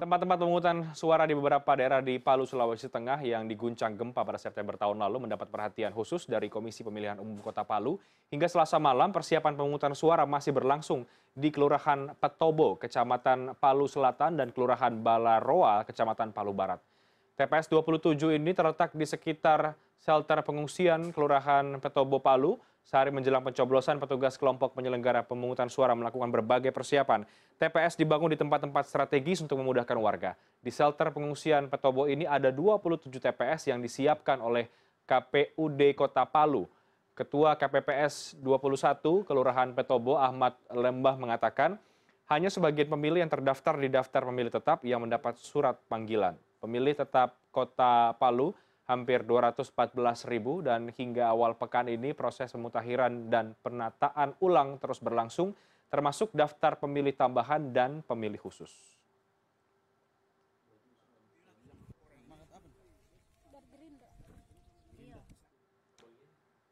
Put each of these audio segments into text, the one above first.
Tempat-tempat pemungutan suara di beberapa daerah di Palu, Sulawesi Tengah yang diguncang gempa pada September tahun lalu mendapat perhatian khusus dari Komisi Pemilihan Umum Kota Palu. Hingga Selasa malam, persiapan pemungutan suara masih berlangsung di Kelurahan Petobo, Kecamatan Palu Selatan, dan Kelurahan Balaroa, Kecamatan Palu Barat. TPS 27 ini terletak di sekitar shelter pengungsian Kelurahan Petobo Palu. Sehari menjelang pencoblosan, petugas kelompok penyelenggara pemungutan suara melakukan berbagai persiapan. TPS dibangun di tempat-tempat strategis untuk memudahkan warga. Di shelter pengungsian Petobo ini ada 27 TPS yang disiapkan oleh KPUD Kota Palu. Ketua KPPS 21 Kelurahan Petobo Ahmad Lembah mengatakan, hanya sebagian pemilih yang terdaftar di daftar pemilih tetap yang mendapat surat panggilan. Pemilih tetap Kota Palu hampir 214.000 dan hingga awal pekan ini proses pemutahiran dan penataan ulang terus berlangsung, termasuk daftar pemilih tambahan dan pemilih khusus.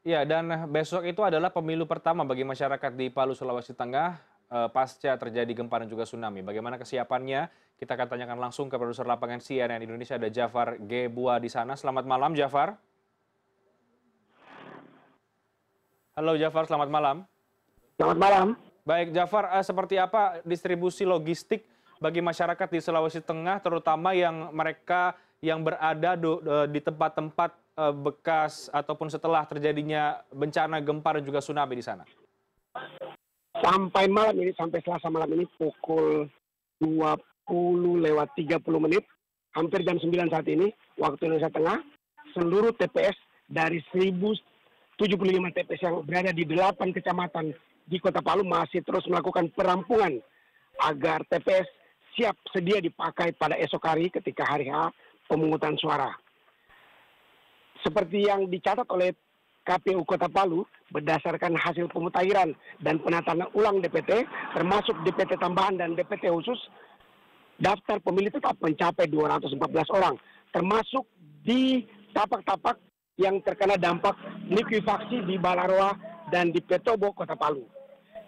Ya, dan besok itu adalah pemilu pertama bagi masyarakat di Palu, Sulawesi Tengah pasca terjadi gempa dan juga tsunami. Bagaimana kesiapannya? Kita akan tanyakan langsung ke produser lapangan CNN Indonesia, ada Jafar Gebua di sana. Selamat malam, Jafar. Halo Jafar, selamat malam. Selamat malam. Baik, Jafar, seperti apa distribusi logistik bagi masyarakat di Sulawesi Tengah, terutama yang mereka yang berada di tempat-tempat bekas ataupun setelah terjadinya bencana gempa dan juga tsunami di sana? Sampai malam ini, sampai Selasa malam ini pukul 20:30, hampir jam 9 saat ini, waktu Indonesia Tengah, seluruh TPS dari 1075 TPS yang berada di 8 kecamatan di Kota Palu masih terus melakukan perampungan agar TPS siap sedia dipakai pada esok hari ketika hari H pemungutan suara. Seperti yang dicatat oleh KPU Kota Palu, berdasarkan hasil pemutahiran dan penataan ulang DPT, termasuk DPT tambahan dan DPT khusus, daftar pemilih tetap mencapai 214 orang, termasuk di tapak-tapak yang terkena dampak likuifaksi di Balaroa dan di Petobo, Kota Palu.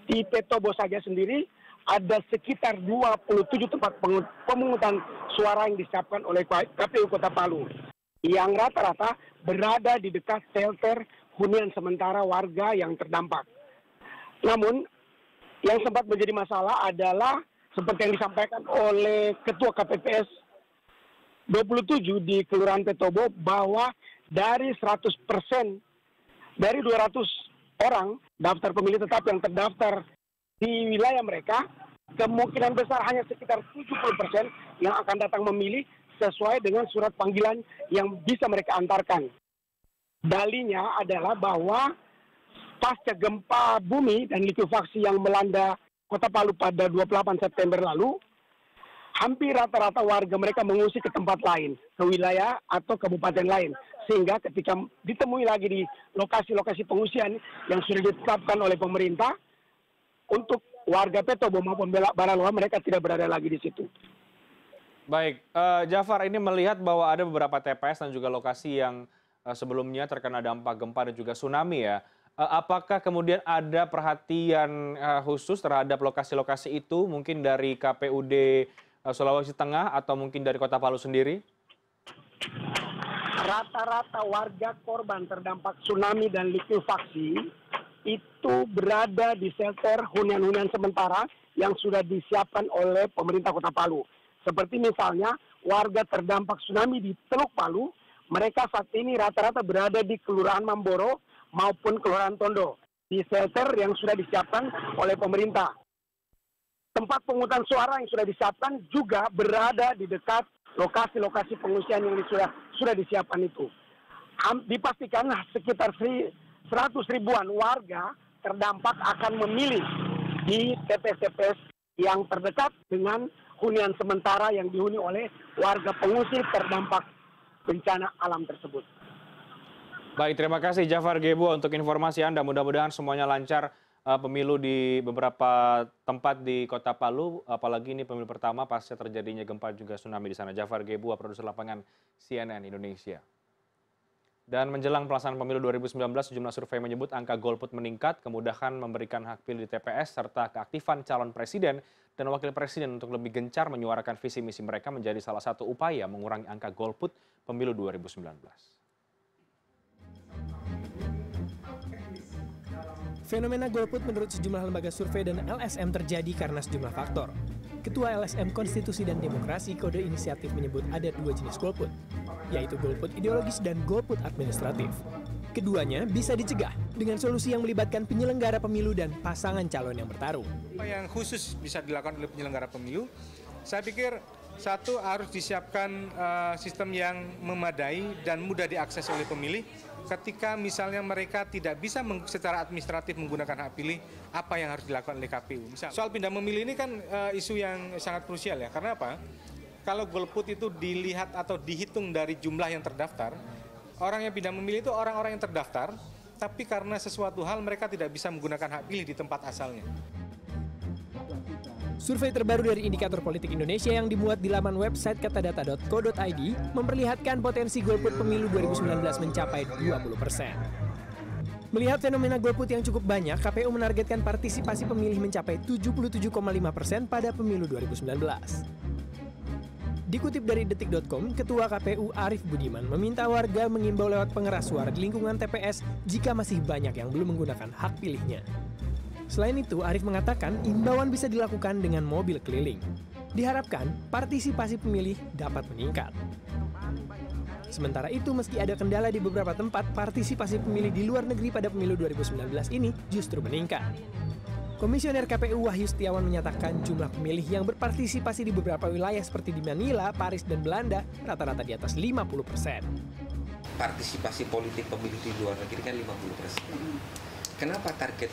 Di Petobo saja sendiri ada sekitar 27 tempat pemungutan suara yang disiapkan oleh KPU Kota Palu, yang rata-rata berada di dekat shelter hunian sementara warga yang terdampak. Namun, yang sempat menjadi masalah adalah seperti yang disampaikan oleh Ketua KPPS 27 di Kelurahan Petobo, bahwa dari 100%, dari 200 orang daftar pemilih tetap yang terdaftar di wilayah mereka, kemungkinan besar hanya sekitar 70% yang akan datang memilih sesuai dengan surat panggilan yang bisa mereka antarkan. Dalinya adalah bahwa pasca gempa bumi dan likuifaksi yang melanda Kota Palu pada 28 September lalu, hampir rata-rata warga mereka mengungsi ke tempat lain, ke wilayah atau kabupaten lain. Sehingga ketika ditemui lagi di lokasi-lokasi pengungsian yang sudah ditetapkan oleh pemerintah, untuk warga Petobo maupun Balaroa, mereka tidak berada lagi di situ. Baik, Jafar, ini melihat bahwa ada beberapa TPS dan juga lokasi yang sebelumnya terkena dampak gempa dan juga tsunami ya. Apakah kemudian ada perhatian khusus terhadap lokasi-lokasi itu, mungkin dari KPUD Sulawesi Tengah atau mungkin dari Kota Palu sendiri? Rata-rata warga korban terdampak tsunami dan likuifaksi itu berada di shelter hunian-hunian sementara yang sudah disiapkan oleh pemerintah Kota Palu. Seperti misalnya warga terdampak tsunami di Teluk Palu, mereka saat ini rata-rata berada di Kelurahan Mamboro maupun Kelurahan Tondo, di shelter yang sudah disiapkan oleh pemerintah. Tempat pemungutan suara yang sudah disiapkan juga berada di dekat lokasi-lokasi pengungsian yang sudah disiapkan itu. Dipastikan sekitar 100 ribuan warga terdampak akan memilih di TPS-TPS yang terdekat dengan hunian sementara yang dihuni oleh warga pengungsi terdampak bencana alam tersebut. Baik, terima kasih Jafar Gebua untuk informasi Anda. Mudah-mudahan semuanya lancar pemilu di beberapa tempat di Kota Palu, apalagi ini pemilu pertama pasca terjadinya gempa juga tsunami di sana. Jafar Gebua, produser lapangan CNN Indonesia. Dan menjelang pelaksanaan pemilu 2019, sejumlah survei menyebut angka golput meningkat, kemudahan memberikan hak pilih di TPS, serta keaktifan calon presiden dan wakil presiden untuk lebih gencar menyuarakan visi misi mereka menjadi salah satu upaya mengurangi angka golput pemilu 2019. Fenomena golput menurut sejumlah lembaga survei dan LSM terjadi karena sejumlah faktor. Ketua LSM Konstitusi dan Demokrasi Kode Inisiatif menyebut ada dua jenis golput, yaitu golput ideologis dan golput administratif. Keduanya bisa dicegah dengan solusi yang melibatkan penyelenggara pemilu dan pasangan calon yang bertarung. Apa yang khusus bisa dilakukan oleh penyelenggara pemilu, saya pikir satu harus disiapkan sistem yang memadai dan mudah diakses oleh pemilih. Ketika misalnya mereka tidak bisa secara administratif menggunakan hak pilih, apa yang harus dilakukan oleh KPU? Soal pindah memilih ini kan isu yang sangat krusial ya. Karena apa? Kalau golput itu dilihat atau dihitung dari jumlah yang terdaftar, orang yang pindah memilih itu orang-orang yang terdaftar, tapi karena sesuatu hal mereka tidak bisa menggunakan hak pilih di tempat asalnya. Survei terbaru dari Indikator Politik Indonesia yang dimuat di laman website katadata.co.id memperlihatkan potensi golput pemilu 2019 mencapai 20%. Melihat fenomena golput yang cukup banyak, KPU menargetkan partisipasi pemilih mencapai 77,5% pada pemilu 2019. Dikutip dari detik.com, Ketua KPU Arief Budiman meminta warga mengimbau lewat pengeras suara di lingkungan TPS jika masih banyak yang belum menggunakan hak pilihnya. Selain itu, Arief mengatakan imbauan bisa dilakukan dengan mobil keliling. Diharapkan partisipasi pemilih dapat meningkat. Sementara itu, meski ada kendala di beberapa tempat, partisipasi pemilih di luar negeri pada pemilu 2019 ini justru meningkat. Komisioner KPU Wahyu Setiawan menyatakan jumlah pemilih yang berpartisipasi di beberapa wilayah seperti di Manila, Paris, dan Belanda rata-rata di atas 50%. Partisipasi politik pemilih di luar negeri kan 50%. Kenapa target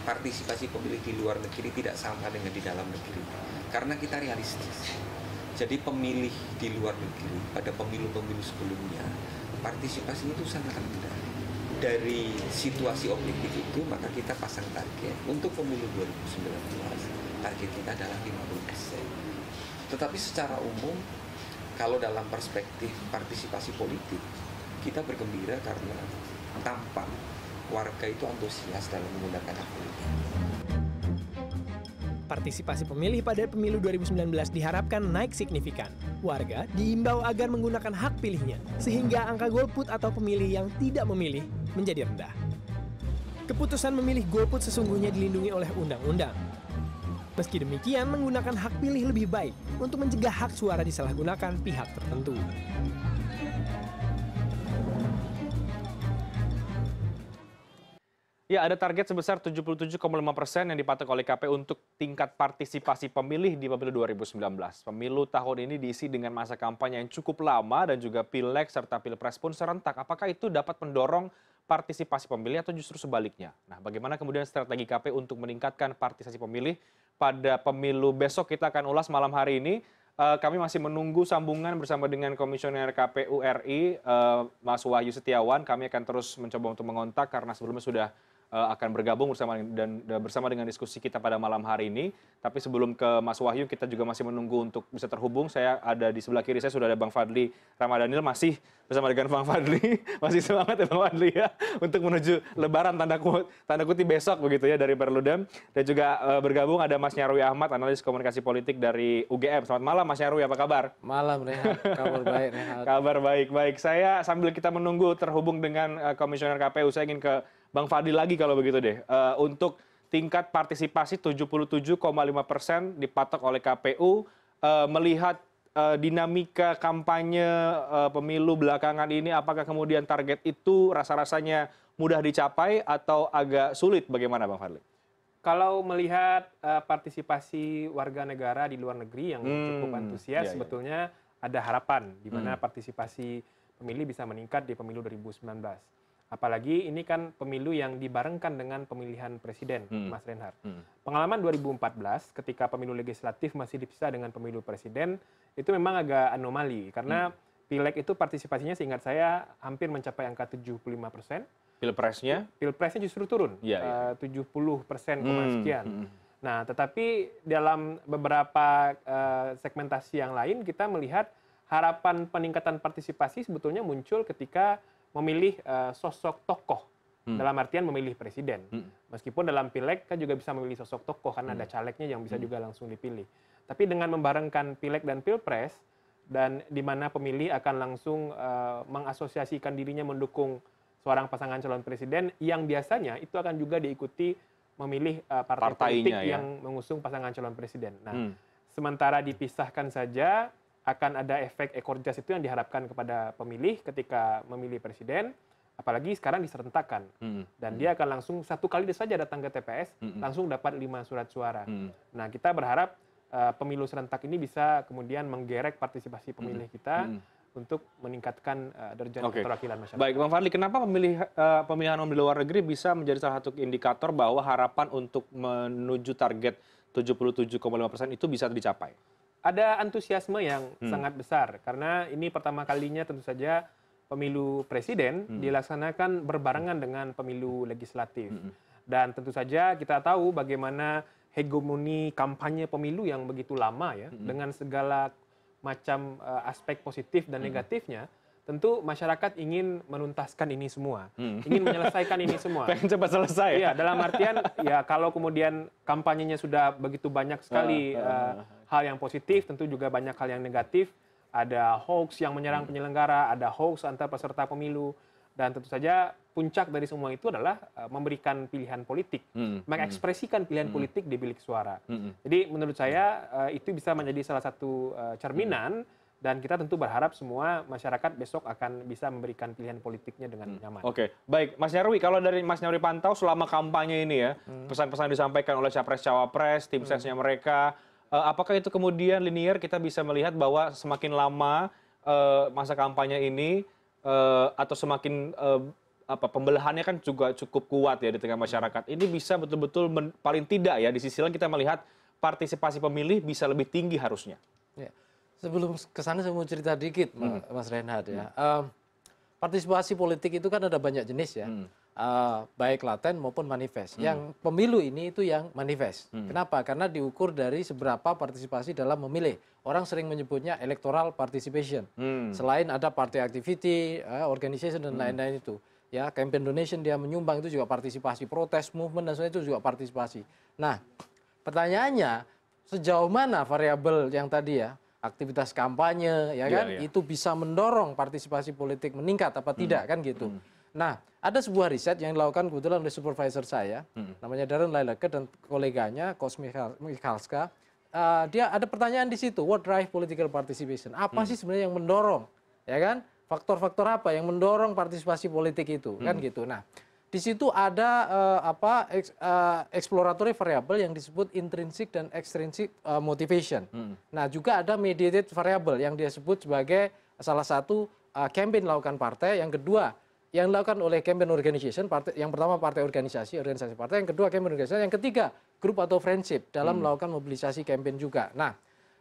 partisipasi pemilih di luar negeri tidak sama dengan di dalam negeri? Karena kita realistis. Jadi pemilih di luar negeri pada pemilu-pemilu sebelumnya partisipasi itu sangat rendah. Dari situasi objektif itu maka kita pasang target untuk pemilu 2019 target kita adalah 50%. Tetapi secara umum kalau dalam perspektif partisipasi politik kita bergembira karena tampak warga itu antusias dalam menggunakan hak pilih. Partisipasi pemilih pada pemilu 2019 diharapkan naik signifikan. Warga diimbau agar menggunakan hak pilihnya, sehingga angka golput atau pemilih yang tidak memilih menjadi rendah. Keputusan memilih golput sesungguhnya dilindungi oleh undang-undang. Meski demikian, menggunakan hak pilih lebih baik untuk mencegah hak suara disalahgunakan pihak tertentu. Ya, ada target sebesar 77,5% yang dipatok oleh KPU untuk tingkat partisipasi pemilih di pemilu 2019. Pemilu tahun ini diisi dengan masa kampanye yang cukup lama dan juga pileg serta pilpres pun serentak. Apakah itu dapat mendorong partisipasi pemilih atau justru sebaliknya? Nah, bagaimana kemudian strategi KPU untuk meningkatkan partisipasi pemilih pada pemilu besok? Kita akan ulas malam hari ini. Kami masih menunggu sambungan bersama dengan Komisioner KPU RI, Mas Wahyu Setiawan. Kami akan terus mencoba untuk mengontak karena sebelumnya sudah akan bergabung bersama dengan diskusi kita pada malam hari ini. Tapi sebelum ke Mas Wahyu, kita juga masih menunggu untuk bisa terhubung. Saya ada di sebelah kiri saya sudah ada Bang Fadli Ramadhanil, masih bersama dengan Bang Fadli. Masih semangat ya Bang Fadli ya untuk menuju Lebaran tanda kutip besok begitu ya dari Perludem. Dan juga bergabung ada Mas Nyarwi Ahmad, analis komunikasi politik dari UGM. Selamat malam Mas Nyarwi, apa kabar? Malam Rehat, kabar baik Rehat. Kabar baik. Saya sambil kita menunggu terhubung dengan Komisioner KPU, saya ingin ke Bang Fadli lagi kalau begitu deh. Untuk tingkat partisipasi 77,5% dipatok oleh KPU, melihat dinamika kampanye pemilu belakangan ini, apakah kemudian target itu rasa-rasanya mudah dicapai atau agak sulit? Bagaimana Bang Fadli? Kalau melihat partisipasi warga negara di luar negeri yang cukup antusias, sebetulnya ada harapan di mana partisipasi pemilih bisa meningkat di pemilu 2019. Apalagi ini kan pemilu yang dibarengkan dengan pemilihan presiden, Mas Reinhardt. Pengalaman 2014 ketika pemilu legislatif masih dipisah dengan pemilu presiden, itu memang agak anomali. Karena pileg itu partisipasinya seingat saya hampir mencapai angka 75%. Pilpresnya? Pilpresnya justru turun, 70% sekian. Nah, tetapi dalam beberapa segmentasi yang lain kita melihat harapan peningkatan partisipasi sebetulnya muncul ketika memilih sosok tokoh. Dalam artian memilih presiden. Meskipun dalam pileg kan juga bisa memilih sosok tokoh karena ada calegnya yang bisa juga langsung dipilih. Tapi dengan membarengkan pileg dan pilpres, dan di mana pemilih akan langsung mengasosiasikan dirinya mendukung seorang pasangan calon presiden yang biasanya itu akan juga diikuti memilih partai politik yang mengusung pasangan calon presiden. Nah, sementara dipisahkan saja akan ada efek ekor jas itu yang diharapkan kepada pemilih ketika memilih presiden, apalagi sekarang diserentakkan. Dan dia akan langsung satu kali saja datang ke TPS, langsung dapat 5 surat suara. Nah, kita berharap pemilu serentak ini bisa kemudian menggerek partisipasi pemilih kita untuk meningkatkan derajat keterwakilan masyarakat. Baik, Bang Fadli, kenapa pemilihan umum di luar negeri bisa menjadi salah satu indikator bahwa harapan untuk menuju target 77,5% itu bisa dicapai? Ada antusiasme yang sangat besar, karena ini pertama kalinya tentu saja pemilu presiden dilaksanakan berbarengan dengan pemilu legislatif. Dan tentu saja kita tahu bagaimana hegemoni kampanye pemilu yang begitu lama ya, dengan segala macam aspek positif dan negatifnya, tentu masyarakat ingin menuntaskan ini semua, ingin menyelesaikan ini semua. Pengen cepat selesai. Iya, dalam artian ya kalau kemudian kampanyenya sudah begitu banyak sekali hal yang positif, tentu juga banyak hal yang negatif. Ada hoax yang menyerang penyelenggara, ada hoax antar peserta pemilu. Dan tentu saja puncak dari semua itu adalah memberikan pilihan politik, mengekspresikan pilihan politik di bilik suara. Jadi menurut saya itu bisa menjadi salah satu cerminan, dan kita tentu berharap semua masyarakat besok akan bisa memberikan pilihan politiknya dengan nyaman. Oke, baik. Mas Nyarwi, kalau dari Mas Nyarwi pantau selama kampanye ini ya, pesan-pesan disampaikan oleh Capres-Cawapres, tim sesnya mereka, apakah itu kemudian linear kita bisa melihat bahwa semakin lama masa kampanye ini, atau semakin pembelahannya kan juga cukup kuat ya di tengah masyarakat. Ini bisa betul-betul paling tidak ya di sisi lain kita melihat partisipasi pemilih bisa lebih tinggi harusnya. Ya. Sebelum kesana saya mau cerita dikit, Mas Reinhard ya. Partisipasi politik itu kan ada banyak jenis ya, baik laten maupun manifest. Yang pemilu ini itu yang manifest. Kenapa? Karena diukur dari seberapa partisipasi dalam memilih. Orang sering menyebutnya electoral participation. Selain ada party activity, organization dan lain-lain itu. Ya, campaign donation dia menyumbang itu juga partisipasi, protes, movement dan sebagainya itu juga partisipasi. Nah, pertanyaannya sejauh mana variabel yang tadi ya, aktivitas kampanye ya kan, itu bisa mendorong partisipasi politik meningkat apa tidak kan gitu. Nah, ada sebuah riset yang dilakukan kebetulan oleh supervisor saya, namanya Darren Lilaker dan koleganya Kos Michalska. Dia ada pertanyaan di situ, what drive political participation? Apa sih sebenarnya yang mendorong, ya kan? Faktor-faktor apa yang mendorong partisipasi politik itu, kan gitu. Nah, di situ ada exploratory variable yang disebut intrinsic dan extrinsic motivation. Nah, juga ada mediated variable yang dia sebut sebagai salah satu campaign dilakukan partai, yang kedua yang dilakukan oleh campaign organization, partai, yang pertama partai organisasi partai, yang kedua campaign organisasi, yang ketiga grup atau friendship dalam melakukan mobilisasi campaign juga. Nah,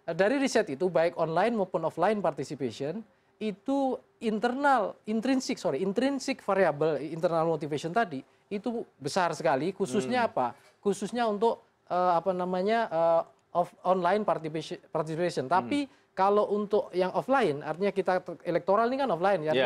dari riset itu baik online maupun offline participation itu intrinsic variable internal motivation tadi itu besar sekali, khususnya apa? Khususnya untuk online participation. Tapi kalau untuk yang offline, artinya kita elektoral ini kan offline, ya,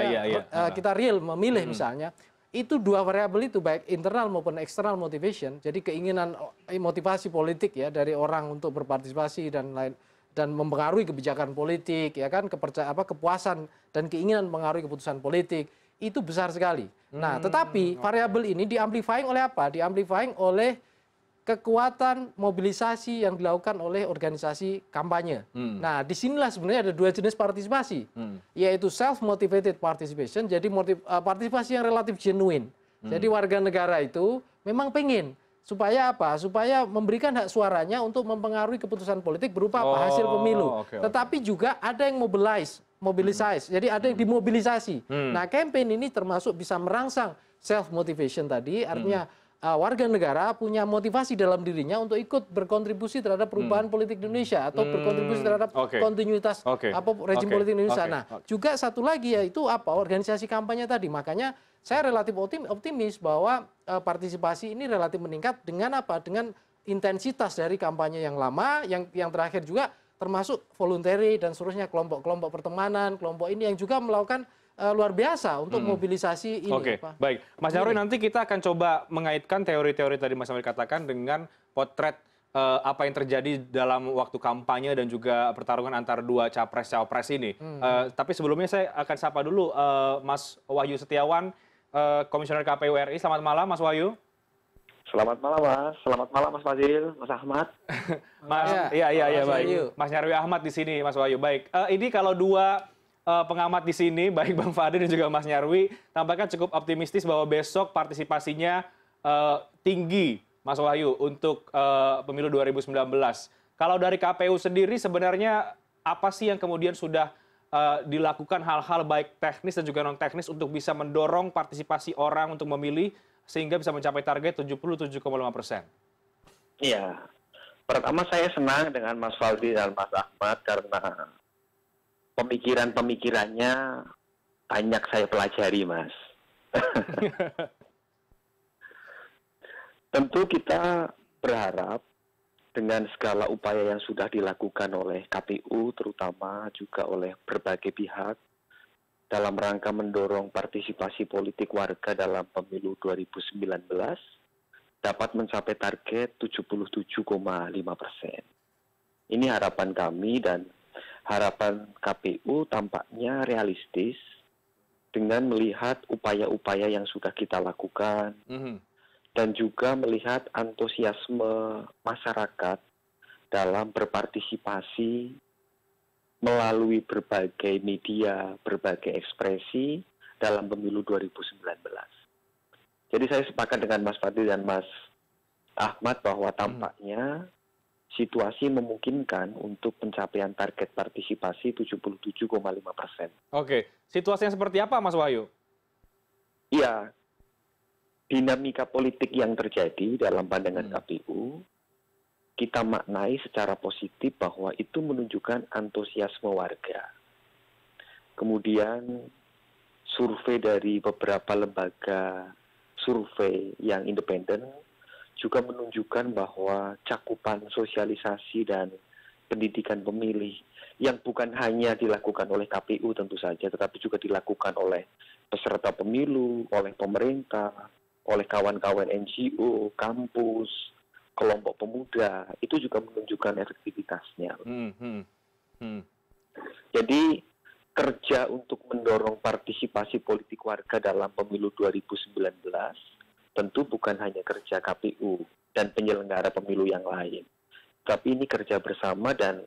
kita real memilih misalnya, itu dua variabel itu baik internal maupun external motivation, jadi keinginan motivasi politik ya dari orang untuk berpartisipasi dan lain, dan mempengaruhi kebijakan politik, ya kan, kepuasan dan keinginan mempengaruhi keputusan politik itu besar sekali. Nah, tetapi variabel ini diamplifying oleh apa? Diamplifying oleh kekuatan mobilisasi yang dilakukan oleh organisasi kampanye. Nah, disinilah sebenarnya ada dua jenis partisipasi, yaitu self-motivated participation, jadi partisipasi yang relatif genuine. Jadi warga negara itu memang pengen, supaya apa? Supaya memberikan hak suaranya untuk mempengaruhi keputusan politik berupa apa? Hasil pemilu. Tetapi juga ada yang mobilize, jadi ada yang dimobilisasi. Nah, campaign ini termasuk bisa merangsang self-motivation tadi, artinya warga negara punya motivasi dalam dirinya untuk ikut berkontribusi terhadap perubahan politik Indonesia atau berkontribusi terhadap kontinuitas rejim politik Indonesia. Nah, juga satu lagi yaitu organisasi kampanye tadi. Makanya saya relatif optimis bahwa partisipasi ini relatif meningkat dengan apa? Dengan intensitas dari kampanye yang lama, yang terakhir juga termasuk voluntary dan seterusnya, kelompok-kelompok pertemanan, kelompok ini yang juga melakukan luar biasa untuk mobilisasi ini. Oke, baik. Mas Nyarwi, nanti kita akan coba mengaitkan teori-teori tadi Mas Nyarwi katakan dengan potret apa yang terjadi dalam waktu kampanye dan juga pertarungan antara dua capres-cawapres ini. Tapi sebelumnya saya akan sapa dulu Mas Wahyu Setiawan, Komisioner KPU RI. Selamat malam, Mas Wahyu. Selamat malam, Mas. Selamat malam, Mas Fadil, Mas Ahmad. Iya, baik. Mas Nyarwi Ahmad di sini, Mas Wahyu. Baik, ini kalau dua pengamat di sini, baik Bang Fadil dan juga Mas Nyarwi, tampaknya cukup optimistis bahwa besok partisipasinya tinggi, Mas Wahyu, untuk pemilu 2019. Kalau dari KPU sendiri sebenarnya apa sih yang kemudian sudah dilakukan hal-hal baik teknis dan juga non-teknis untuk bisa mendorong partisipasi orang untuk memilih sehingga bisa mencapai target 77,5%? Iya. Pertama saya senang dengan Mas Faldi dan Mas Ahmad karena pemikiran-pemikirannya banyak saya pelajari, Mas. Tentu kita berharap dengan segala upaya yang sudah dilakukan oleh KPU, terutama juga oleh berbagai pihak, dalam rangka mendorong partisipasi politik warga dalam pemilu 2019, dapat mencapai target 77,5%. Ini harapan kami dan harapan KPU tampaknya realistis dengan melihat upaya-upaya yang sudah kita lakukan dan juga melihat antusiasme masyarakat dalam berpartisipasi melalui berbagai media, berbagai ekspresi dalam pemilu 2019. Jadi saya sepakat dengan Mas Fadil dan Mas Ahmad bahwa tampaknya situasi memungkinkan untuk pencapaian target partisipasi 77,5%. Oke, situasinya seperti apa, Mas Wahyu? Iya, dinamika politik yang terjadi dalam pandangan KPU, kita maknai secara positif bahwa itu menunjukkan antusiasme warga. Kemudian survei dari beberapa lembaga survei yang independen juga menunjukkan bahwa cakupan sosialisasi dan pendidikan pemilih yang bukan hanya dilakukan oleh KPU tentu saja, tetapi juga dilakukan oleh peserta pemilu, oleh pemerintah, oleh kawan-kawan NGO, kampus, kelompok pemuda, itu juga menunjukkan efektivitasnya. Jadi kerja untuk mendorong partisipasi politik warga dalam pemilu 2019 tentu bukan hanya kerja KPU dan penyelenggara pemilu yang lain. Tapi ini kerja bersama dan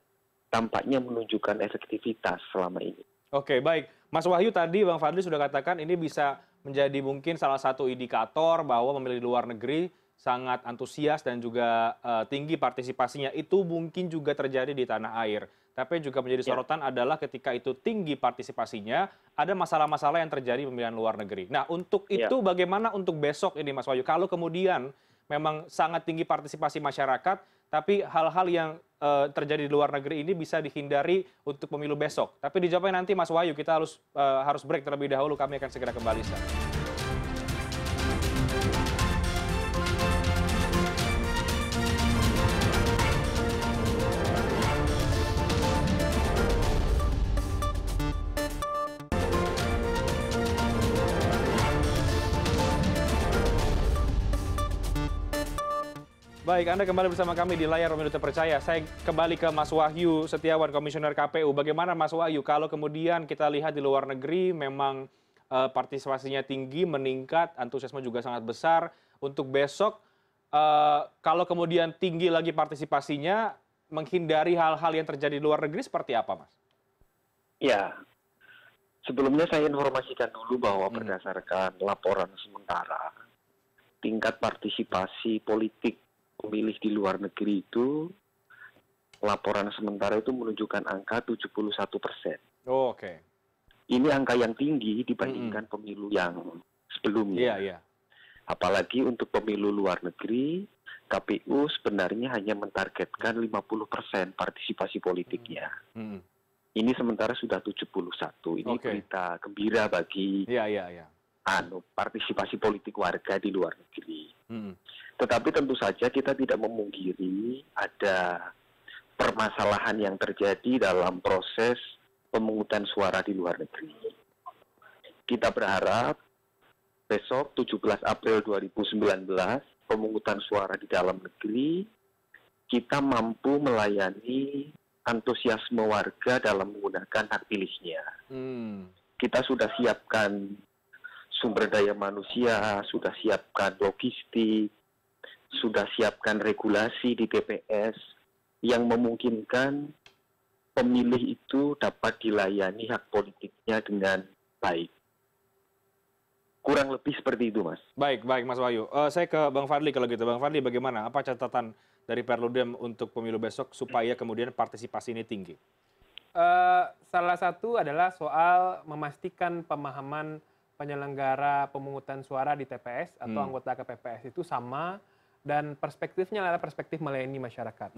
tampaknya menunjukkan efektivitas selama ini. Oke, baik. Mas Wahyu tadi Bang Fadli sudah katakan ini bisa menjadi mungkin salah satu indikator bahwa pemilih di luar negeri sangat antusias dan juga tinggi partisipasinya. Itu mungkin juga terjadi di tanah air. Tapi juga menjadi sorotan adalah ketika itu tinggi partisipasinya, ada masalah-masalah yang terjadi di pemilihan luar negeri. Nah, untuk itu bagaimana untuk besok ini Mas Wahyu? Kalau kemudian memang sangat tinggi partisipasi masyarakat, tapi hal-hal yang terjadi di luar negeri ini bisa dihindari untuk pemilu besok. Tapi dijawabnya nanti Mas Wahyu, kita harus break terlebih dahulu, kami akan segera kembali setelah. Baik, Anda kembali bersama kami di layar Pemilu Terpercaya. Saya kembali ke Mas Wahyu Setiawan, Komisioner KPU. Bagaimana Mas Wahyu, kalau kemudian kita lihat di luar negeri memang partisipasinya tinggi, meningkat, antusiasme juga sangat besar. Untuk besok, kalau kemudian tinggi lagi partisipasinya, menghindari hal-hal yang terjadi di luar negeri seperti apa, Mas? Ya, sebelumnya saya informasikan dulu bahwa berdasarkan laporan sementara, tingkat partisipasi politik pemilih di luar negeri itu, laporan sementara itu menunjukkan angka 71%. Oh, oke. Ini angka yang tinggi dibandingkan pemilu yang sebelumnya. Iya. Apalagi untuk pemilu luar negeri, KPU sebenarnya hanya mentargetkan 50% partisipasi politiknya. Ini sementara sudah 71. Ini berita gembira bagi partisipasi politik warga di luar negeri. Tetapi tentu saja kita tidak memungkiri ada permasalahan yang terjadi dalam proses pemungutan suara di luar negeri. Kita berharap besok 17 April 2019 pemungutan suara di dalam negeri kita mampu melayani antusiasme warga dalam menggunakan hak pilihnya. Kita sudah siapkan sumber daya manusia, sudah siapkan logistik, sudah siapkan regulasi di TPS yang memungkinkan pemilih itu dapat dilayani hak politiknya dengan baik. Kurang lebih seperti itu, Mas. Baik, Mas Wahyu. Saya ke Bang Fadli kalau gitu. Bang Fadli, bagaimana? Apa catatan dari Perludem untuk pemilu besok supaya kemudian partisipasi ini tinggi? Salah satu adalah soal memastikan pemahaman penyelenggara pemungutan suara di TPS atau anggota KPPS itu sama, dan perspektifnya adalah perspektif melayani masyarakat.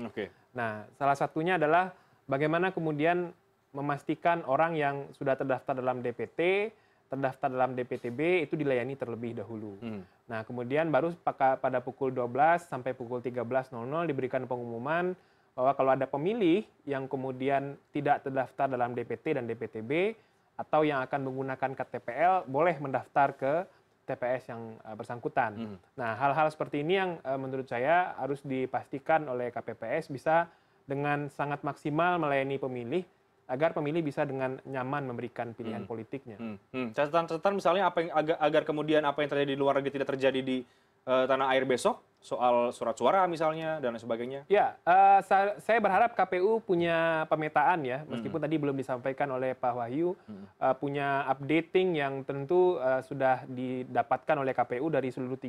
Nah, salah satunya adalah bagaimana kemudian memastikan orang yang sudah terdaftar dalam DPT, terdaftar dalam DPTB itu dilayani terlebih dahulu. Nah, kemudian baru pada pukul 12 sampai pukul 13.00 diberikan pengumuman bahwa kalau ada pemilih yang kemudian tidak terdaftar dalam DPT dan DPTB atau yang akan menggunakan KTPL boleh mendaftar ke TPS yang bersangkutan. Nah, hal-hal seperti ini yang menurut saya harus dipastikan oleh KPPS bisa dengan sangat maksimal melayani pemilih agar pemilih bisa dengan nyaman memberikan pilihan politiknya. Catatan-catatan misalnya apa yang agar kemudian apa yang terjadi di luar negeri tidak terjadi di tanah air besok, soal surat suara misalnya dan lain sebagainya? Ya, saya berharap KPU punya pemetaan ya, meskipun tadi belum disampaikan oleh Pak Wahyu, punya updating yang tentu sudah didapatkan oleh KPU dari seluruh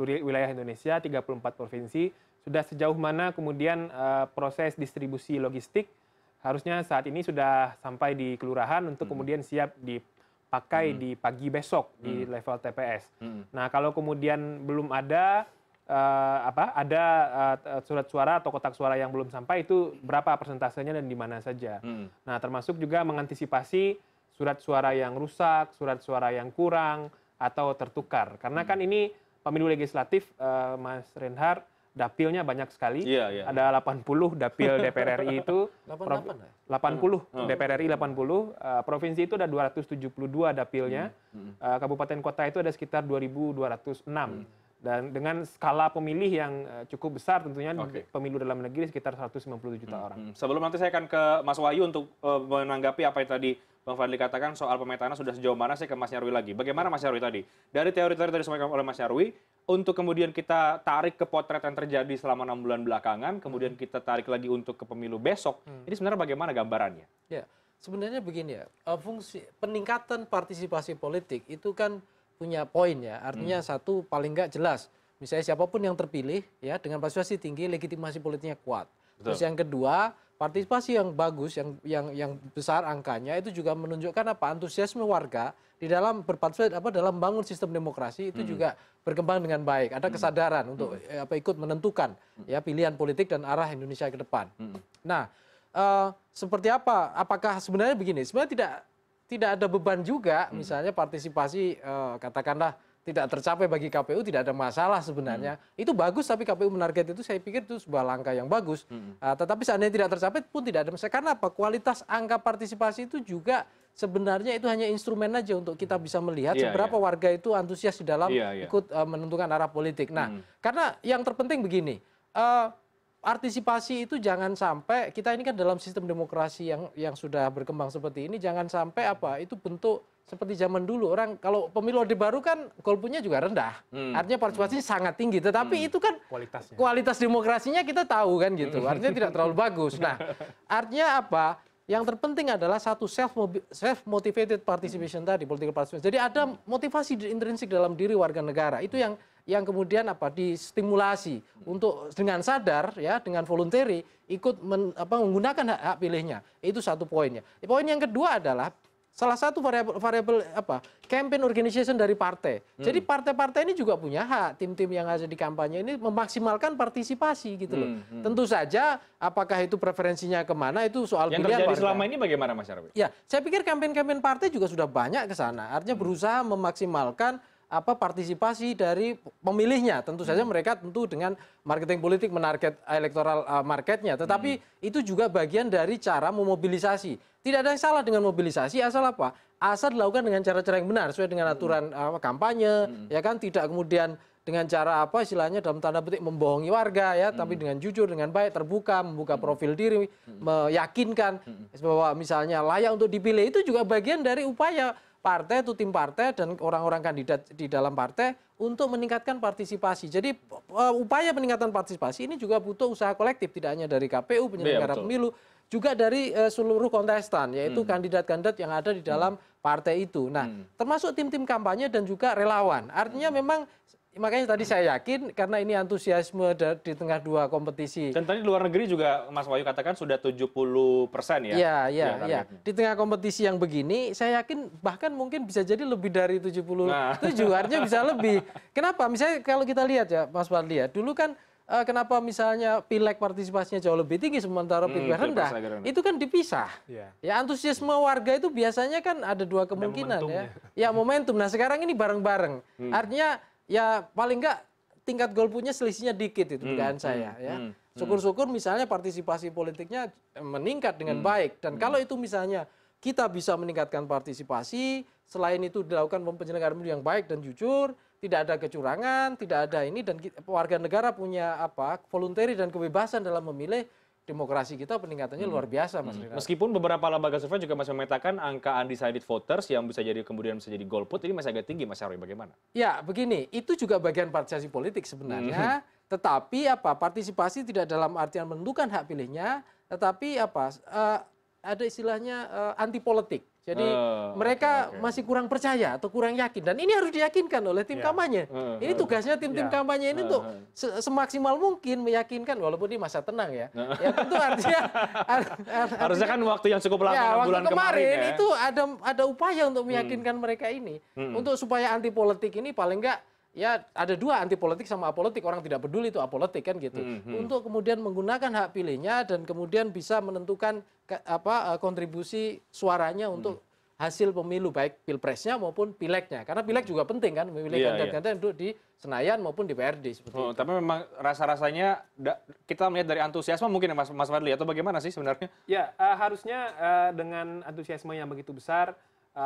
wilayah Indonesia, 34 provinsi, sudah sejauh mana kemudian proses distribusi logistik harusnya saat ini sudah sampai di kelurahan untuk kemudian siap dipakai di pagi besok di level TPS. Nah, kalau kemudian belum ada surat suara atau kotak suara yang belum sampai, itu berapa persentasenya dan di mana saja. Nah, termasuk juga mengantisipasi surat suara yang rusak, surat suara yang kurang atau tertukar. Karena kan ini pemilu legislatif, Mas Reinhardt, dapilnya banyak sekali. Ada 80 dapil DPR RI itu. 80 DPR RI 80. Provinsi itu ada 272 dapilnya. Kabupaten kota itu ada sekitar 2.206. Dan dengan skala pemilih yang cukup besar tentunya pemilu dalam negeri sekitar 190 juta orang. Sebelum nanti saya akan ke Mas Wahyu untuk menanggapi apa yang tadi Bang Fadli katakan soal pemetaannya sudah sejauh mana, saya ke Mas Nyarwi lagi. Bagaimana Mas Nyarwi tadi? Dari teori-teori tadi disampaikan oleh Mas Nyarwi, untuk kemudian kita tarik ke potret yang terjadi selama 6 bulan belakangan, kemudian kita tarik lagi untuk ke pemilu besok, ini sebenarnya bagaimana gambarannya? Ya, sebenarnya begini ya, fungsi peningkatan partisipasi politik itu kan punya poin ya, artinya satu paling nggak jelas, misalnya siapapun yang terpilih ya dengan partisipasi tinggi, legitimasi politiknya kuat. Terus yang kedua, partisipasi yang bagus, yang besar angkanya itu juga menunjukkan apa, antusiasme warga di dalam berpartisipasi dalam bangun sistem demokrasi itu juga berkembang dengan baik. Ada kesadaran untuk ikut menentukan ya pilihan politik dan arah Indonesia ke depan. Nah, seperti apa? Apakah sebenarnya begini? Sebenarnya tidak ada beban juga, misalnya partisipasi katakanlah tidak tercapai bagi KPU, tidak ada masalah sebenarnya. Itu bagus, tapi KPU menarget itu saya pikir itu sebuah langkah yang bagus. Tetapi seandainya tidak tercapai pun tidak ada masalah. Karena apa? Kualitas angka partisipasi itu juga sebenarnya itu hanya instrumen aja untuk kita bisa melihat seberapa warga itu antusias di dalam ikut menentukan arah politik. Nah, karena yang terpenting begini, partisipasi itu jangan sampai, kita ini kan dalam sistem demokrasi yang sudah berkembang seperti ini, jangan sampai itu bentuk seperti zaman dulu. Orang kalau pemilu Orde Baru kan golputnya juga rendah. Artinya partisipasinya sangat tinggi, tetapi itu kan kualitas demokrasinya kita tahu kan gitu. Artinya tidak terlalu bagus. Nah, artinya apa? Yang terpenting adalah satu self-motivated participation tadi, political participation. Jadi ada motivasi intrinsik dalam diri warga negara. Itu yang kemudian distimulasi untuk dengan sadar ya, dengan voluntary ikut menggunakan hak pilihnya. Itu satu poinnya. Poin yang kedua adalah salah satu variabel campaign organization dari partai. Jadi partai-partai ini juga punya hak, tim-tim yang ada di kampanye ini memaksimalkan partisipasi gitu loh. Tentu saja apakah itu preferensinya kemana itu soal yang pilihan terjadi warga. Selama ini bagaimana Mas Nyarwi? Ya, saya pikir campaign-campaign partai juga sudah banyak ke sana. Artinya berusaha memaksimalkan partisipasi dari pemilihnya. Tentu saja mereka tentu dengan marketing politik menarget elektoral marketnya. Tetapi itu juga bagian dari cara memobilisasi. Tidak ada yang salah dengan mobilisasi, asal apa? Asal dilakukan dengan cara-cara yang benar, sesuai dengan aturan kampanye, ya kan, tidak kemudian dengan cara apa istilahnya dalam tanda petik membohongi warga ya, tapi dengan jujur, dengan baik, terbuka, membuka profil diri, meyakinkan bahwa misalnya layak untuk dipilih, itu juga bagian dari upaya partai atau tim partai dan orang-orang kandidat di dalam partai untuk meningkatkan partisipasi. Jadi upaya peningkatan partisipasi ini juga butuh usaha kolektif, tidak hanya dari KPU penyelenggara pemilu, juga dari seluruh kontestan, yaitu kandidat-kandidat yang ada di dalam partai itu. Nah, termasuk tim-tim kampanye dan juga relawan. Artinya memang makanya tadi saya yakin karena ini antusiasme di tengah dua kompetisi. Dan tadi di luar negeri juga Mas Wahyu katakan sudah 70% ya? Iya. Di tengah kompetisi yang begini, saya yakin bahkan mungkin bisa jadi lebih dari 77, artinya bisa lebih. Kenapa? Misalnya kalau kita lihat ya, Mas Fadli ya, dulu kan kenapa misalnya pileg partisipasinya jauh lebih tinggi sementara pilpres rendah, itu kan dipisah. Ya antusiasme warga itu biasanya kan ada dua kemungkinan ya. Ya momentum. Nah sekarang ini bareng-bareng. Artinya ya paling enggak tingkat golputnya selisihnya dikit itu dugaan saya ya. Syukur-syukur misalnya partisipasi politiknya meningkat dengan baik, dan kalau itu misalnya kita bisa meningkatkan partisipasi, selain itu dilakukan penyelenggaraan pemilu yang baik dan jujur, tidak ada kecurangan, tidak ada ini, dan warga negara punya voluntary dan kebebasan dalam memilih, demokrasi kita peningkatannya luar biasa, Mas Rinaldi. Meskipun beberapa lembaga survei juga masih memetakan angka undecided voters yang bisa jadi kemudian bisa jadi golput ini masih agak tinggi, Mas Nyarwi, bagaimana? Ya, begini, itu juga bagian partisipasi politik sebenarnya, tetapi partisipasi tidak dalam artian menentukan hak pilihnya, tetapi ada istilahnya anti politik. Jadi mereka masih kurang percaya atau kurang yakin, dan ini harus diyakinkan oleh tim kampanye. Ini tugasnya tim-tim kampanye ini untuk semaksimal mungkin meyakinkan, walaupun ini masa tenang ya. Ya tentu artinya harusnya kan waktu yang cukup lama, 6 bulan kemarin ya. Itu ada upaya untuk meyakinkan mereka ini, untuk supaya anti politik ini paling enggak ya ada dua, anti politik sama apolitik. Orang tidak peduli itu apolitik kan gitu. Untuk kemudian menggunakan hak pilihnya dan kemudian bisa menentukan kontribusi suaranya untuk hasil pemilu, baik pilpresnya maupun pilegnya. Karena pileg juga penting kan, memilih kandidat-kandidat untuk di Senayan maupun di PRD seperti itu. Tapi memang rasa-rasanya kita melihat dari antusiasme mungkin ya Mas Fadli, atau bagaimana sih sebenarnya? Ya, harusnya dengan antusiasme yang begitu besar,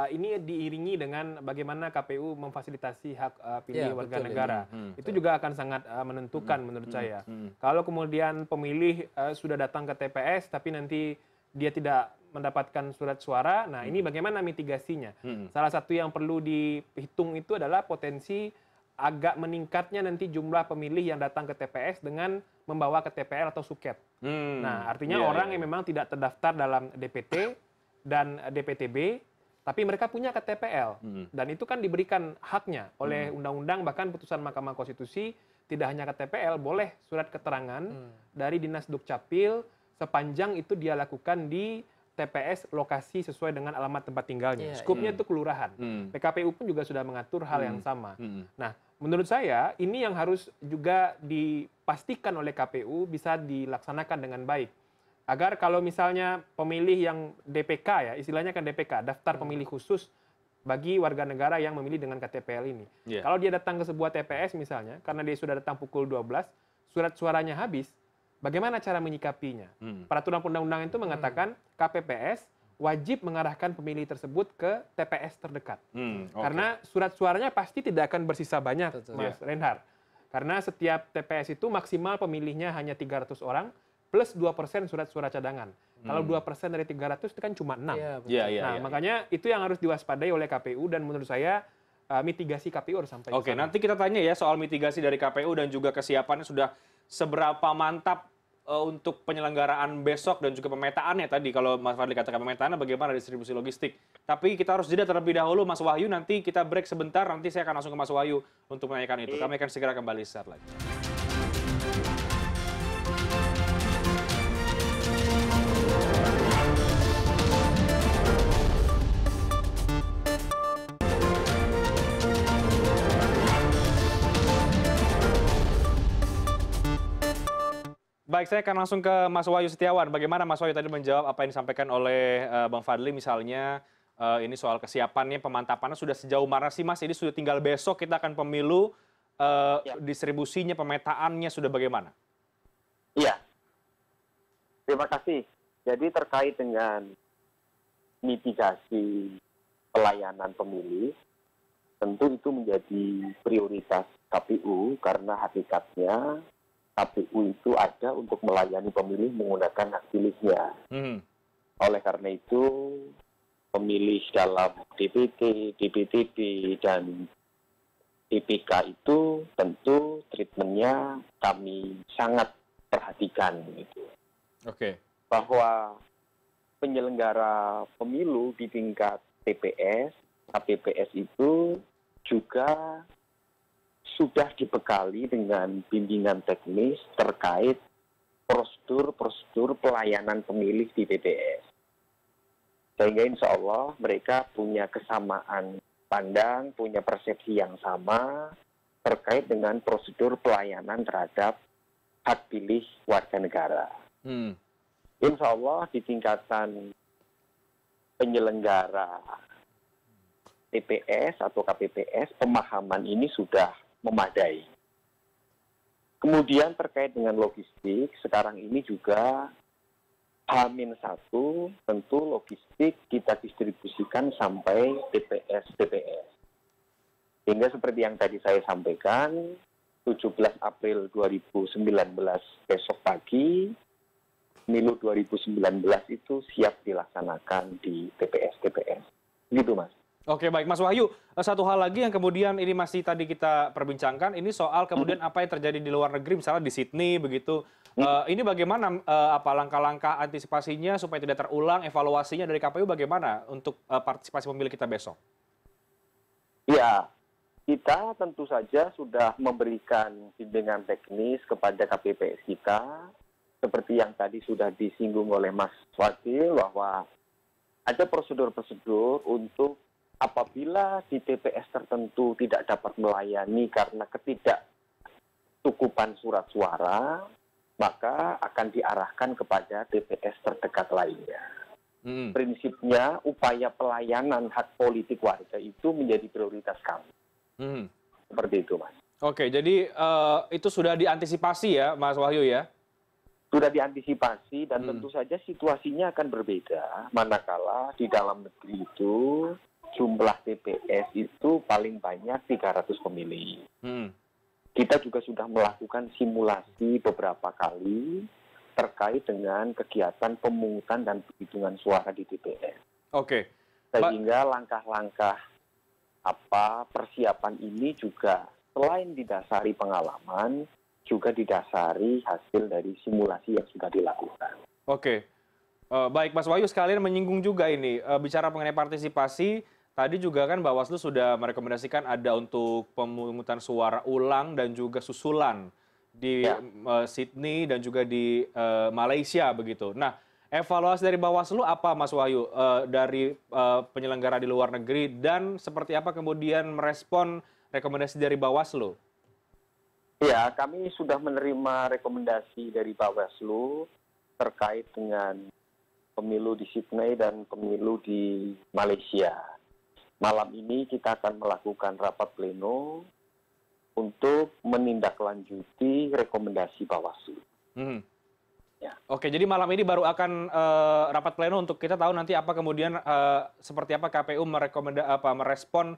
ini diiringi dengan bagaimana KPU memfasilitasi hak pilih warga negara. Itu juga akan sangat menentukan menurut saya. Kalau kemudian pemilih sudah datang ke TPS tapi nanti dia tidak mendapatkan surat suara, nah ini bagaimana mitigasinya? Salah satu yang perlu dihitung itu adalah potensi agak meningkatnya nanti jumlah pemilih yang datang ke TPS dengan membawa KTPL atau suket. Nah, artinya orang yang memang tidak terdaftar dalam DPT dan DPTB, tapi mereka punya KTPL, dan itu kan diberikan haknya oleh undang-undang, bahkan putusan Mahkamah Konstitusi, tidak hanya KTPL, boleh surat keterangan dari Dinas Dukcapil sepanjang itu dia lakukan di TPS lokasi sesuai dengan alamat tempat tinggalnya. Skupnya itu kelurahan. PKPU pun juga sudah mengatur hal yang sama. Nah, menurut saya ini yang harus juga dipastikan oleh KPU bisa dilaksanakan dengan baik. Agar kalau misalnya pemilih yang DPK ya, istilahnya kan DPK, daftar pemilih khusus bagi warga negara yang memilih dengan KTPL ini. Kalau dia datang ke sebuah TPS misalnya, karena dia sudah datang pukul 12, surat suaranya habis, bagaimana cara menyikapinya? Peraturan undang-undang itu mengatakan KPPS wajib mengarahkan pemilih tersebut ke TPS terdekat. Karena surat suaranya pasti tidak akan bersisa banyak, Mas Reinhardt. Karena setiap TPS itu maksimal pemilihnya hanya 300 orang, plus 2% surat suara cadangan. Kalau 2% dari 300 itu kan cuma 6. Makanya itu yang harus diwaspadai oleh KPU, dan menurut saya mitigasi KPU harus sampai. Oke, nanti kita tanya ya soal mitigasi dari KPU dan juga kesiapannya sudah seberapa mantap untuk penyelenggaraan besok dan juga pemetaannya tadi. Kalau Mas Fadli katakan pemetaannya bagaimana distribusi logistik. Tapi kita harus jeda terlebih dahulu, Mas Wahyu. Nanti kita break sebentar, nanti saya akan langsung ke Mas Wahyu untuk menanyakan itu. Kami akan segera kembali sesaat lagi. Baik, saya akan langsung ke Mas Wahyu Setiawan. Bagaimana Mas Wahyu tadi menjawab apa yang disampaikan oleh Bang Fadli, misalnya ini soal kesiapannya, pemantapannya sudah sejauh mana sih Mas? Ini sudah tinggal besok kita akan pemilu, distribusinya, pemetaannya sudah bagaimana? Iya, terima kasih. Jadi terkait dengan mitigasi pelayanan pemilih, tentu itu menjadi prioritas KPU karena hakikatnya KPU itu ada untuk melayani pemilih menggunakan hak pilihnya. Oleh karena itu, pemilih dalam DPT, DPTB, dan DPK itu tentu treatmentnya kami sangat perhatikan. Gitu. Bahwa penyelenggara pemilu di tingkat TPS, KPPS itu juga sudah dibekali dengan bimbingan teknis terkait prosedur pelayanan pemilih di TPS. Sehingga insya Allah mereka punya kesamaan pandang, punya persepsi yang sama terkait dengan prosedur pelayanan terhadap hak pilih warga negara. Insya Allah di tingkatan penyelenggara TPS atau KPPS, pemahaman ini sudah memadai. Kemudian terkait dengan logistik, sekarang ini juga H-1, tentu logistik kita distribusikan sampai TPS. Sehingga seperti yang tadi saya sampaikan, 17 April 2019 besok pagi, pemilu 2019 itu siap dilaksanakan di TPS. Gitu, Mas. Oke, baik. Mas Wahyu, satu hal lagi yang kemudian ini masih tadi kita perbincangkan, ini soal kemudian apa yang terjadi di luar negeri, misalnya di Sydney, begitu. Ini bagaimana langkah-langkah antisipasinya supaya tidak terulang, evaluasinya dari KPU bagaimana untuk partisipasi pemilih kita besok? Ya, kita tentu saja sudah memberikan bimbingan teknis kepada KPPS kita, seperti yang tadi sudah disinggung oleh Mas Wadil, bahwa ada prosedur-prosedur untuk apabila di TPS tertentu tidak dapat melayani karena ketidakcukupan surat suara, maka akan diarahkan kepada TPS terdekat lainnya. Prinsipnya, upaya pelayanan hak politik warga itu menjadi prioritas kami. Seperti itu, Mas. Oke, jadi itu sudah diantisipasi ya, Mas Wahyu ya? Sudah diantisipasi dan tentu saja situasinya akan berbeda, manakala di dalam negeri itu jumlah TPS itu paling banyak 300 pemilih. Kita juga sudah melakukan simulasi beberapa kali terkait dengan kegiatan pemungutan dan penghitungan suara di TPS. Sehingga langkah-langkah persiapan ini juga selain didasari pengalaman, juga didasari hasil dari simulasi yang sudah dilakukan. Baik, Mas Wahyu, sekalian menyinggung juga ini, bicara mengenai partisipasi, tadi juga kan Bawaslu sudah merekomendasikan ada untuk pemungutan suara ulang dan juga susulan di Sydney dan juga di Malaysia begitu. Nah, evaluasi dari Bawaslu apa, Mas Wahyu, dari penyelenggara di luar negeri dan seperti apa kemudian merespon rekomendasi dari Bawaslu? Ya, kami sudah menerima rekomendasi dari Bawaslu terkait dengan pemilu di Sydney dan pemilu di Malaysia. Malam ini kita akan melakukan rapat pleno untuk menindaklanjuti rekomendasi Bawaslu. Oke, jadi malam ini baru akan rapat pleno untuk kita tahu nanti apa kemudian seperti apa KPU merespon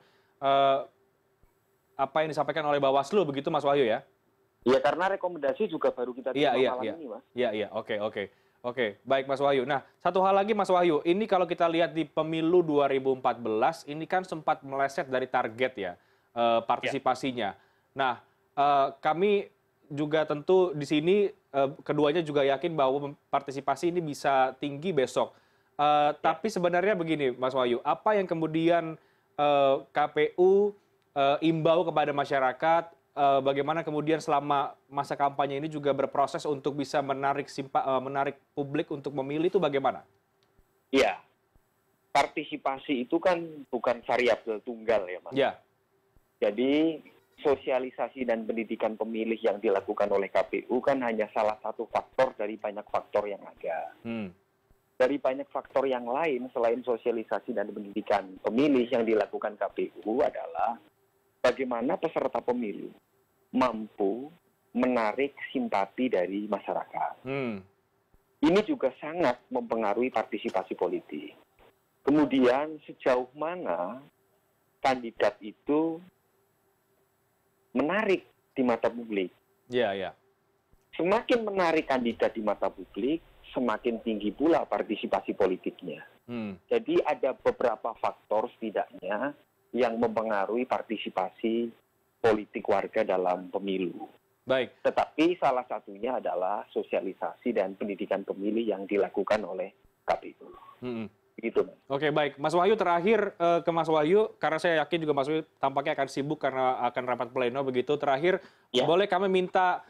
apa yang disampaikan oleh Bawaslu begitu, Mas Wahyu ya? Ya, karena rekomendasi juga baru kita terima malam ini, Mas. Oke, baik Mas Wahyu. Nah, satu hal lagi Mas Wahyu, ini kalau kita lihat di pemilu 2014, ini kan sempat meleset dari target ya partisipasinya. Nah, kami juga tentu di sini keduanya juga yakin bahwa partisipasi ini bisa tinggi besok. Tapi sebenarnya begini Mas Wahyu, apa yang kemudian KPU imbau kepada masyarakat, bagaimana kemudian selama masa kampanye ini juga berproses untuk bisa menarik publik untuk memilih itu bagaimana? Ya, partisipasi itu kan bukan variabel tunggal ya, Mas. Ya. Jadi sosialisasi dan pendidikan pemilih yang dilakukan oleh KPU kan hanya salah satu faktor dari banyak faktor yang ada. Dari banyak faktor yang lain selain sosialisasi dan pendidikan pemilih yang dilakukan KPU adalah bagaimana peserta pemilu mampu menarik simpati dari masyarakat. Ini juga sangat mempengaruhi partisipasi politik. Kemudian sejauh mana kandidat itu menarik di mata publik. Iya, iya. Semakin menarik kandidat di mata publik, semakin tinggi pula partisipasi politiknya. Jadi ada beberapa faktor setidaknya yang mempengaruhi partisipasi politik warga dalam pemilu. Baik. Tetapi salah satunya adalah sosialisasi dan pendidikan pemilih yang dilakukan oleh KPU. Begitu, Mas. Oke, baik. Mas Wahyu, terakhir ke Mas Wahyu, karena saya yakin juga Mas Wahyu tampaknya akan sibuk karena akan rapat pleno begitu. Terakhir, boleh kami minta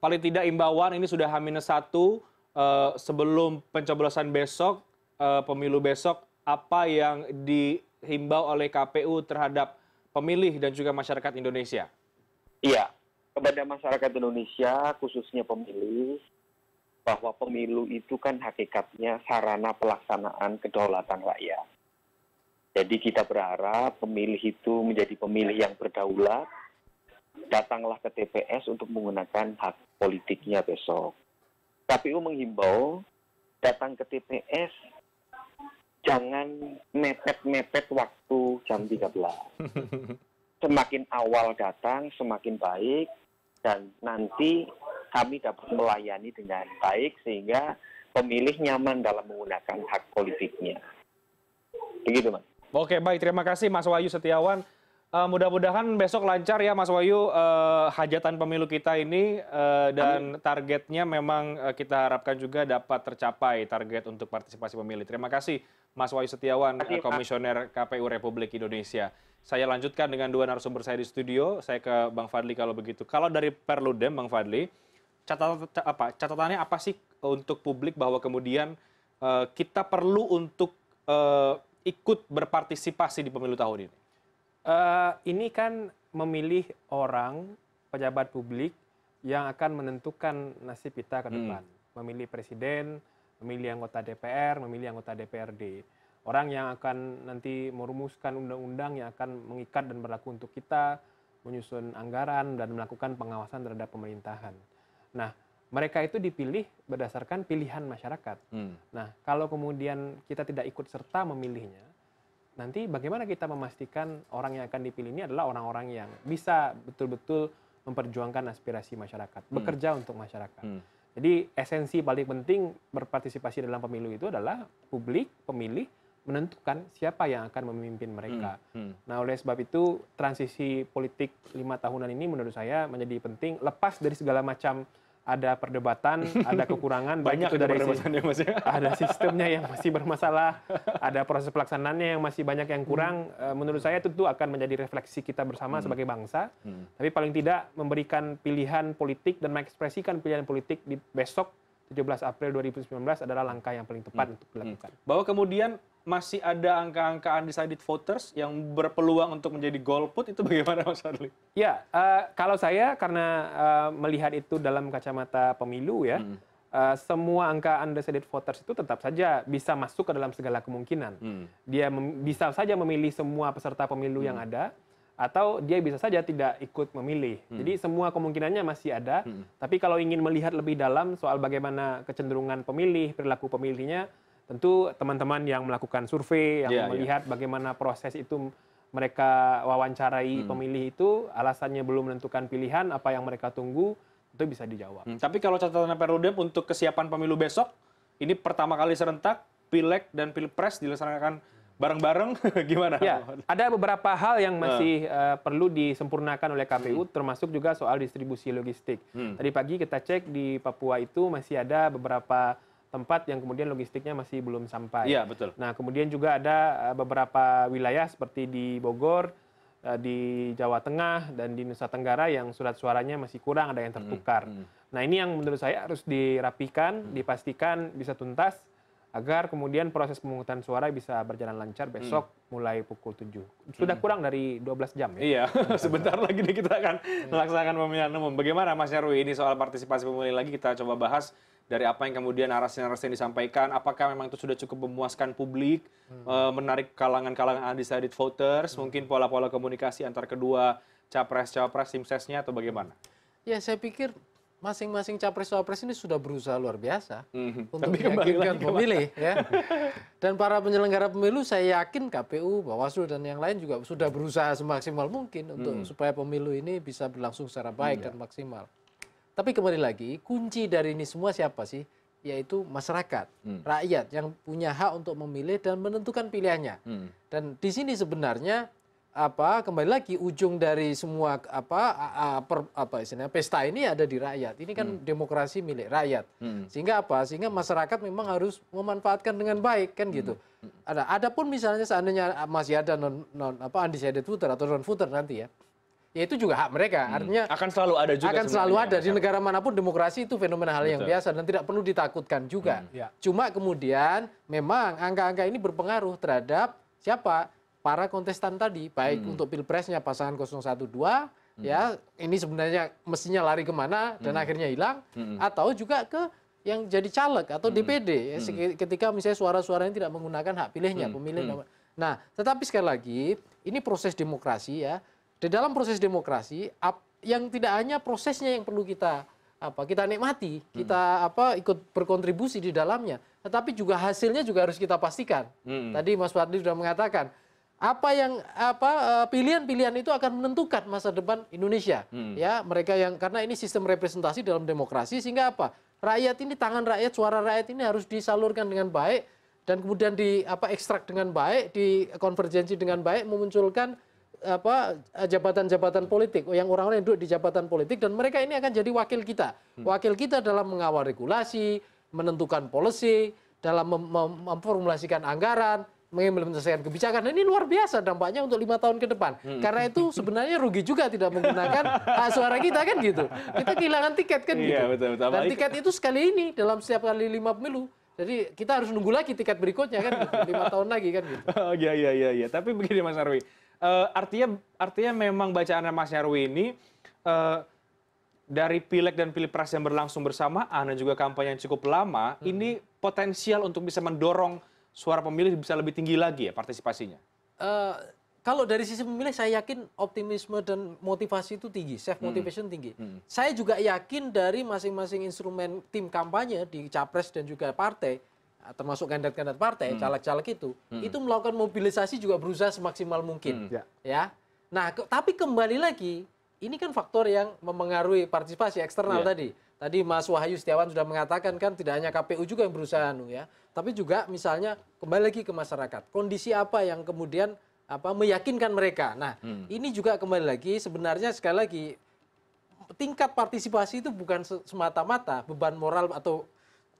paling tidak imbauan, ini sudah H-1 sebelum pencoblosan besok, pemilu besok, apa yang dihimbau oleh KPU terhadap pemilih dan juga masyarakat Indonesia? Iya, kepada masyarakat Indonesia, khususnya pemilih, bahwa pemilu itu kan hakikatnya sarana pelaksanaan kedaulatan rakyat. Jadi kita berharap pemilih itu menjadi pemilih yang berdaulat, datanglah ke TPS untuk menggunakan hak politiknya besok. KPU menghimbau datang ke TPS, jangan mepet-mepet waktu jam 13. Semakin awal datang, semakin baik, dan nanti kami dapat melayani dengan baik sehingga pemilih nyaman dalam menggunakan hak politiknya. Begitu, Mas. Oke, baik. Terima kasih Mas Wahyu Setiawan. Mudah-mudahan besok lancar ya Mas Wahyu, hajatan pemilu kita ini, dan targetnya memang kita harapkan juga dapat tercapai target untuk partisipasi pemilih. Terima kasih Mas Wahyu Setiawan, Komisioner KPU Republik Indonesia. Saya lanjutkan dengan dua narasumber saya di studio. Saya ke Bang Fadli kalau begitu. Kalau dari Perludem, Bang Fadli, catatannya apa sih untuk publik bahwa kemudian kita perlu untuk ikut berpartisipasi di pemilu tahun ini? Ini kan memilih orang, pejabat publik yang akan menentukan nasib kita ke depan. Memilih presiden, memilih anggota DPR, memilih anggota DPRD. Orang yang akan nanti merumuskan undang-undang yang akan mengikat dan berlaku untuk kita, menyusun anggaran dan melakukan pengawasan terhadap pemerintahan. Nah, mereka itu dipilih berdasarkan pilihan masyarakat. Nah, kalau kemudian kita tidak ikut serta memilihnya, nanti bagaimana kita memastikan orang yang akan dipilih ini adalah orang-orang yang bisa betul-betul memperjuangkan aspirasi masyarakat, bekerja untuk masyarakat. Jadi esensi paling penting berpartisipasi dalam pemilu itu adalah publik, pemilih, menentukan siapa yang akan memimpin mereka. Nah, oleh sebab itu transisi politik 5 tahunan ini menurut saya menjadi penting, lepas dari segala macam ada perdebatan, ada kekurangan, banyak itu dari ada sistemnya yang masih bermasalah, ada proses pelaksanaannya yang masih banyak yang kurang. Menurut saya itu akan menjadi refleksi kita bersama sebagai bangsa. Tapi paling tidak memberikan pilihan politik dan mengekspresikan pilihan politik di besok 17 April 2019 adalah langkah yang paling tepat untuk dilakukan. Bahwa kemudian masih ada angka-angka undecided voters yang berpeluang untuk menjadi golput, itu bagaimana Mas Fadli? Ya, kalau saya karena melihat itu dalam kacamata pemilu ya, semua angka undecided voters itu tetap saja bisa masuk ke dalam segala kemungkinan. Dia bisa saja memilih semua peserta pemilu yang ada, atau dia bisa saja tidak ikut memilih. Jadi semua kemungkinannya masih ada, tapi kalau ingin melihat lebih dalam soal bagaimana kecenderungan pemilih, perilaku pemilihnya, tentu teman-teman yang melakukan survei, yang melihat bagaimana proses itu mereka wawancarai pemilih itu, alasannya belum menentukan pilihan, apa yang mereka tunggu, itu bisa dijawab. Tapi kalau catatan Perludem untuk kesiapan pemilu besok, ini pertama kali serentak, Pileg dan Pilpres dilaksanakan bareng-bareng, gimana? Ya, ada beberapa hal yang masih perlu disempurnakan oleh KPU, termasuk juga soal distribusi logistik. Tadi pagi kita cek di Papua itu masih ada beberapa tempat yang kemudian logistiknya masih belum sampai. Iya, betul. Nah, kemudian juga ada beberapa wilayah seperti di Bogor, di Jawa Tengah, dan di Nusa Tenggara yang surat suaranya masih kurang, ada yang tertukar. Nah, ini yang menurut saya harus dirapikan, dipastikan bisa tuntas, agar kemudian proses pemungutan suara bisa berjalan lancar besok mulai pukul 7. Sudah kurang dari 12 jam ya? Iya, sebentar lagi nih kita akan melaksanakan pemilihan umum. Bagaimana Mas Nyarwi, ini soal partisipasi pemilih lagi kita coba bahas dari apa yang kemudian narasi-narasi yang disampaikan, apakah memang itu sudah cukup memuaskan publik, menarik kalangan-kalangan undecided voters, mungkin pola-pola komunikasi antar kedua capres-cawapres tim sesnya atau bagaimana? Ya, saya pikir masing-masing capres-cawapres ini sudah berusaha luar biasa untuk Tapi kembali meyakinkan lagi pemilih, ya. Dan para penyelenggara pemilu, saya yakin KPU, Bawaslu dan yang lain juga sudah berusaha semaksimal mungkin untuk supaya pemilu ini bisa berlangsung secara baik dan maksimal. Tapi kembali lagi, kunci dari ini semua siapa sih? Yaitu masyarakat, rakyat yang punya hak untuk memilih dan menentukan pilihannya. Dan di sini sebenarnya kembali lagi ujung dari semua istilahnya pesta ini ada di rakyat. Ini kan demokrasi milik rakyat. Sehingga sehingga masyarakat memang harus memanfaatkan dengan baik kan gitu. Adapun misalnya seandainya masih ada undecided voter atau non voter nanti ya. Ya itu juga hak mereka. Artinya akan selalu ada juga. Akan selalu ada di negara manapun, demokrasi itu fenomena hal yang biasa dan tidak perlu ditakutkan juga. Cuma kemudian memang angka-angka ini berpengaruh terhadap siapa? Para kontestan tadi, baik untuk pilpresnya pasangan 012, ya ini sebenarnya mestinya lari kemana dan akhirnya hilang, atau juga ke yang jadi caleg atau DPD, ya, ketika misalnya suara-suaranya tidak menggunakan hak pilihnya, pemilih. Nah, tetapi sekali lagi, ini proses demokrasi ya. Di dalam proses demokrasi, yang tidak hanya prosesnya yang perlu kita nikmati, kita ikut berkontribusi di dalamnya, tetapi juga hasilnya juga harus kita pastikan. Tadi Mas Fadli sudah mengatakan, pilihan-pilihan itu akan menentukan masa depan Indonesia. Ya, mereka yang karena ini sistem representasi dalam demokrasi sehingga rakyat ini, tangan rakyat, suara rakyat ini harus disalurkan dengan baik dan kemudian ekstrak dengan baik, dikonvergensi dengan baik, memunculkan jabatan-jabatan politik yang orang-orang yang duduk di jabatan politik dan mereka ini akan jadi wakil kita. Wakil kita dalam mengawal regulasi, menentukan policy, dalam memformulasikan anggaran, mengimplementasikan kebijakan. Dan ini luar biasa dampaknya untuk 5 tahun ke depan. Karena itu sebenarnya rugi juga tidak menggunakan hak suara kita kan gitu. Kita kehilangan tiket kan gitu. Iya, betul. Dan tiket itu sekali ini dalam setiap kali 5 pemilu. Jadi kita harus nunggu lagi tiket berikutnya kan gitu. 5 tahun lagi kan gitu. Oh iya. Tapi begini Mas Nyarwi. Artinya memang bacaan Mas Nyarwi ini dari pileg dan pilpres yang berlangsung bersamaan dan juga kampanye yang cukup lama, ini potensial untuk bisa mendorong suara pemilih bisa lebih tinggi lagi ya partisipasinya? Kalau dari sisi pemilih saya yakin optimisme dan motivasi itu tinggi, self motivation tinggi. Saya juga yakin dari masing-masing instrumen tim kampanye di capres dan juga partai, termasuk kandidat-kandidat partai, caleg-caleg itu melakukan mobilisasi juga berusaha semaksimal mungkin. Ya. Nah, tapi kembali lagi, ini kan faktor yang memengaruhi partisipasi eksternal tadi. Tadi Mas Wahyu Setiawan sudah mengatakan kan tidak hanya KPU juga yang berusaha ya, tapi juga misalnya kembali lagi ke masyarakat. Kondisi apa yang kemudian meyakinkan mereka. Nah, ini juga kembali lagi sebenarnya sekali lagi tingkat partisipasi itu bukan semata-mata beban moral atau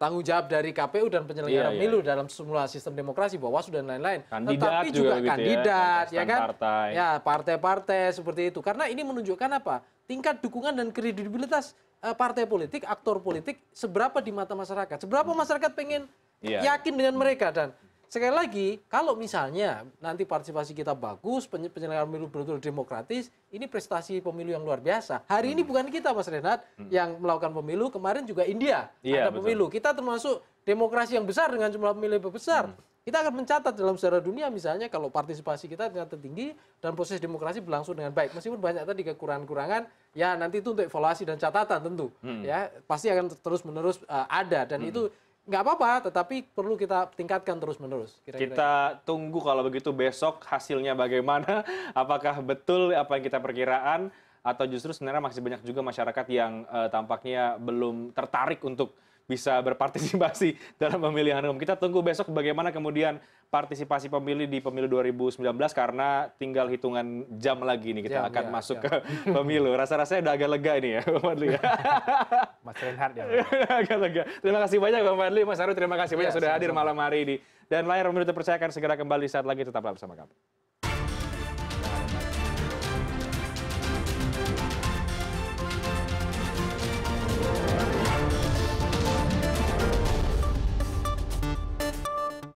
tanggung jawab dari KPU dan penyelenggara pemilu dalam semua sistem demokrasi, Bawaslu dan lain-lain. Kandidat tetapi juga gitu kandidat, ya kan? Partai. Ya, partai-partai seperti itu. Karena ini menunjukkan tingkat dukungan dan kredibilitas partai politik, aktor politik, seberapa di mata masyarakat. Seberapa masyarakat pengen yakin dengan mereka. Dan sekali lagi, kalau misalnya nanti partisipasi kita bagus, penyelenggaraan pemilu betul-betul demokratis, ini prestasi pemilu yang luar biasa. Hari ini bukan kita, Mas Renhat, yang melakukan pemilu. Kemarin juga India ada pemilu. Kita termasuk demokrasi yang besar dengan jumlah pemilih besar. Kita akan mencatat dalam sejarah dunia misalnya kalau partisipasi kita ternyata tinggi dan proses demokrasi berlangsung dengan baik. Meskipun banyak tadi kekurangan-kekurangan, ya nanti itu untuk evaluasi dan catatan tentu. Ya, pasti akan terus-menerus ada dan itu nggak apa-apa, tetapi perlu kita tingkatkan terus-menerus. Kita tunggu kalau begitu besok hasilnya bagaimana, apakah betul apa yang kita perkiraan, atau justru sebenarnya masih banyak juga masyarakat yang tampaknya belum tertarik untuk bisa berpartisipasi dalam pemilihan umum. Kita tunggu besok bagaimana kemudian partisipasi pemilih di pemilu 2019 karena tinggal hitungan jam lagi nih kita akan masuk ke pemilu. Rasa-rasanya udah agak lega ini ya, Bang Fadli. Mas Reinhardt ya. Agak lega. Terima kasih banyak Bang Fadli, Mas Nyarwi terima kasih banyak sudah hadir malam hari ini. Dan layar pemilu terpercaya akan segera kembali saat lagi, tetaplah bersama kami.